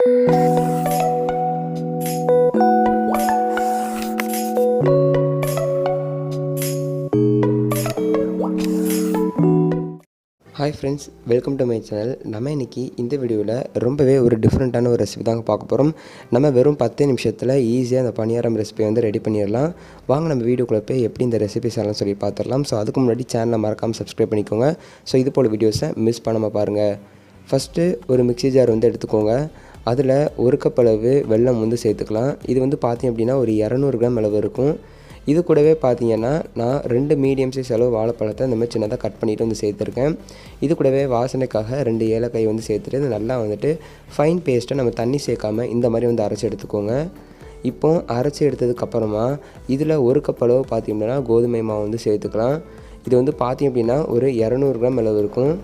Hi friends, welcome to my channel. நம்ம இன்னைக்கு இந்த வீடியோவில் ரொம்பவே ஒரு டிஃப்ரெண்ட்டான ஒரு ரெசிபி தாங்க பார்க்க போகிறோம். நம்ம வெறும் 10 நிமிஷத்தில் ஈஸியாக அந்த பனியாரம் ரெசிபி வந்து ரெடி பண்ணிடலாம். வாங்க நம்ம வீடியோக்குள்ளே போய் எப்படி இந்த ரெசிபி செய்யலாம் சொல்லி பார்த்துடலாம். ஸோ அதுக்கு முன்னாடி சேனலை மறக்காமல் சப்ஸ்கிரைப் பண்ணிக்கோங்க. ஸோ இது போல் வீடியோஸை மிஸ் பண்ணாமல் பாருங்கள். ஃபஸ்ட்டு ஒரு மிக்ஸி ஜார் வந்து எடுத்துக்கோங்க. அதில் ஒரு கப் அளவு வெல்லம் வந்து சேர்த்துக்கலாம். இது வந்து பார்த்திங்க அப்படின்னா ஒரு 200 கிராம் அளவு இருக்கும். இது கூடவே பார்த்தீங்கன்னா நான் 2 மீடியம் சைஸ் அளவு வாழைப்பழத்தை இந்த மாதிரி சின்னதாக கட் பண்ணிவிட்டு வந்து சேர்த்துருக்கேன். இது கூடவே வாசனைக்காக 2 ஏலக்காய் வந்து சேர்த்துட்டு இது நல்லா வந்துட்டு ஃபைன் பேஸ்ட்டை நம்ம தண்ணி சேர்க்காமல் இந்த மாதிரி வந்து அரைச்சி எடுத்துக்கோங்க. இப்போ அரைச்சி எடுத்ததுக்கப்புறமா இதில் ஒரு கப் அளவு பார்த்திங்கன்னா கோதுமை மாவு வந்து சேர்த்துக்கலாம். இது வந்து பார்த்திங்க அப்படின்னா ஒரு 200 கிராம் அளவு இருக்கும்.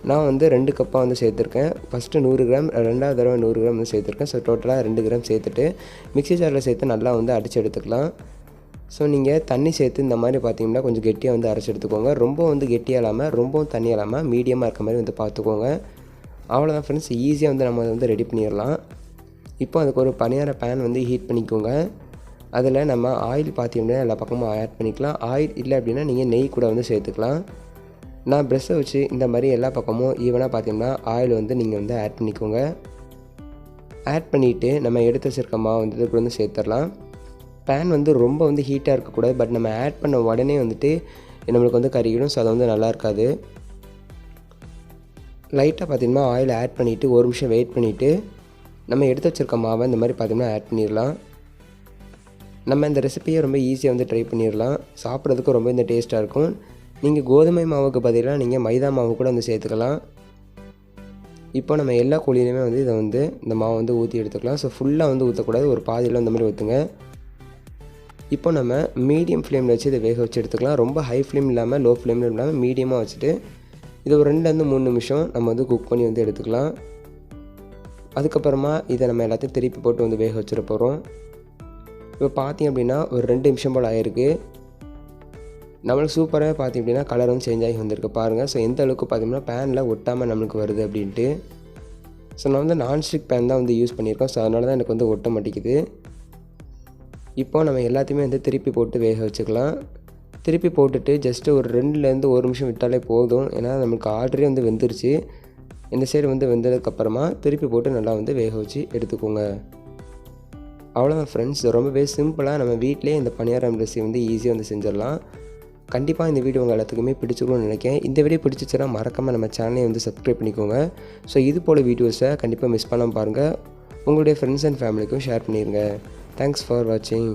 நான் வந்து 2 கப்பாக வந்து சேர்த்துருக்கேன். ஃபஸ்ட்டு 100 கிராம், ரெண்டாவது தடவை 100 கிராம் வந்து சேர்த்துருக்கேன். ஸோ டோட்டலாக 2 கிராம் சேர்த்துட்டு மிக்ஸி ஜாரில் சேர்த்து நல்லா வந்து அடித்து எடுத்துக்கலாம். ஸோ நீங்கள் தண்ணி சேர்த்து இந்த மாதிரி பார்த்தீங்கன்னா கொஞ்சம் கெட்டியாக வந்து அரைச்சி எடுத்துக்கோங்க. ரொம்ப வந்து கெட்டியாக இல்லாமல் ரொம்பவும் தண்ணி இல்லாமல் மீடியமாக இருக்க மாதிரி வந்து பார்த்துக்கோங்க. அவ்வளோதான் ஃப்ரெண்ட்ஸ், ஈஸியாக வந்து நம்ம வந்து ரெடி பண்ணிடலாம். இப்போ அதுக்கு ஒரு பனியார பேன் வந்து ஹீட் பண்ணிக்கோங்க. அதில் நம்ம ஆயில் பார்த்தீங்கன்னா எல்லா பக்கமும் ஆட் பண்ணிக்கலாம். ஆயில் இல்லை அப்படின்னா நீங்கள் நெய் கூட வந்து சேர்த்துக்கலாம். நான் ப்ரெஷ்ஷை வச்சு இந்த மாதிரி எல்லா பக்கமும் ஈவனாக பார்த்தீங்கன்னா ஆயில் வந்து நீங்கள் வந்து ஆட் பண்ணிக்கோங்க. ஆட் பண்ணிவிட்டு நம்ம எடுத்து வச்சிருக்க மாவு வந்து கூட வந்து சேர்த்துடலாம். பேன் வந்து ரொம்ப வந்து ஹீட்டாக இருக்கக்கூடாது. பட் நம்ம ஆட் பண்ண உடனே வந்துட்டு நம்மளுக்கு வந்து கறிக்கிடும். ஸோ அது வந்து நல்லா இருக்காது. லைட்டாக பார்த்திங்கன்னா ஆயில் ஆட் பண்ணிவிட்டு ஒரு நிமிஷம் வெயிட் பண்ணிவிட்டு நம்ம எடுத்து வச்சுருக்க மாவை இந்த மாதிரி பார்த்திங்கன்னா ஆட் பண்ணிடலாம். நம்ம இந்த ரெசிபியை ரொம்ப ஈஸியாக வந்து ட்ரை பண்ணிடலாம். சாப்பிட்றதுக்கு ரொம்ப இந்த டேஸ்ட்டாக இருக்கும். நீங்கள் கோதுமை மாவுக்கு பதிலாக நீங்கள் மைதா மாவு கூட வந்து சேர்த்துக்கலாம். இப்போ நம்ம எல்லா கோழியிலையுமே வந்து இதை வந்து இந்த மாவை வந்து ஊற்றி எடுத்துக்கலாம். ஸோ ஃபுல்லாக வந்து ஊற்றக்கூடாது, ஒரு பாதியில் இந்த மாதிரி ஊற்றுங்க. இப்போ நம்ம மீடியம் ஃப்ளேமில் வச்சு இதை வேக வச்சு எடுத்துக்கலாம். ரொம்ப ஹை ஃப்ளேம் இல்லாமல் லோ ஃப்ளேமில் இல்லாமல் மீடியமாக வச்சுட்டு இதை ஒரு 2-3 நிமிஷம் நம்ம வந்து குக் பண்ணி வந்து எடுத்துக்கலாம். அதுக்கப்புறமா இதை நம்ம எல்லாத்தையும் திருப்பி போட்டு வந்து வேக வச்சுட போகிறோம். இப்போ பார்த்திங்க அப்படின்னா ஒரு 2 நிமிஷம் போல் ஆகிருக்கு. நம்மளுக்கு சூப்பராக பார்த்திங்க அப்படின்னா கலர் வந்து சேஞ்ச் ஆகி வந்திருக்கு பாருங்கள். ஸோ எந்த அளவுக்கு பார்த்திங்கன்னா பேனில் ஒட்டாமல் நம்மளுக்கு வருது அப்படின்ட்டு. ஸோ நான் வந்து நான்ஸ்டிக் பேன் தான் வந்து யூஸ் பண்ணியிருக்கோம். ஸோ அதனால தான் எனக்கு வந்து ஒட்ட மாட்டேங்குது. இப்போ நம்ம எல்லாத்தையுமே வந்து திருப்பி போட்டு வேக வச்சுக்கலாம். திருப்பி போட்டுட்டு ஜஸ்ட்டு ஒரு 2-1 நிமிஷம் விட்டாலே போதும். ஏன்னா நமக்கு ஆல்ரெடி வந்து வெந்துருச்சு. இந்த சைடு வந்து வெந்ததுக்கப்புறமா திருப்பி போட்டு நல்லா வந்து வேக வச்சு எடுத்துக்கோங்க. அவ்வளோதான் ஃப்ரெண்ட்ஸ், ரொம்பவே சிம்பிளாக நம்ம வீட்டிலே இந்த பனியாரம் ரெசிபி வந்து ஈஸியாக வந்து செஞ்சிடலாம். கண்டிப்பாக இந்த வீடியோ உங்கள் எல்லாத்துக்குமே பிடிச்சிருக்கும்னு நினைக்கிறேன். இந்த வீடியோ பிடிச்சிச்சுன்னா மறக்காமல் நம்ம சேனலை வந்து சப்ஸ்கிரைப் பண்ணிக்கோங்க. ஸோ இது போல் வீடியோஸை கண்டிப்பாக மிஸ் பண்ணாமல் பாருங்கள். உங்களுடைய ஃப்ரெண்ட்ஸ் அண்ட் ஃபேமிலிக்கும் ஷேர் பண்ணிடுங்க. Thanks for watching.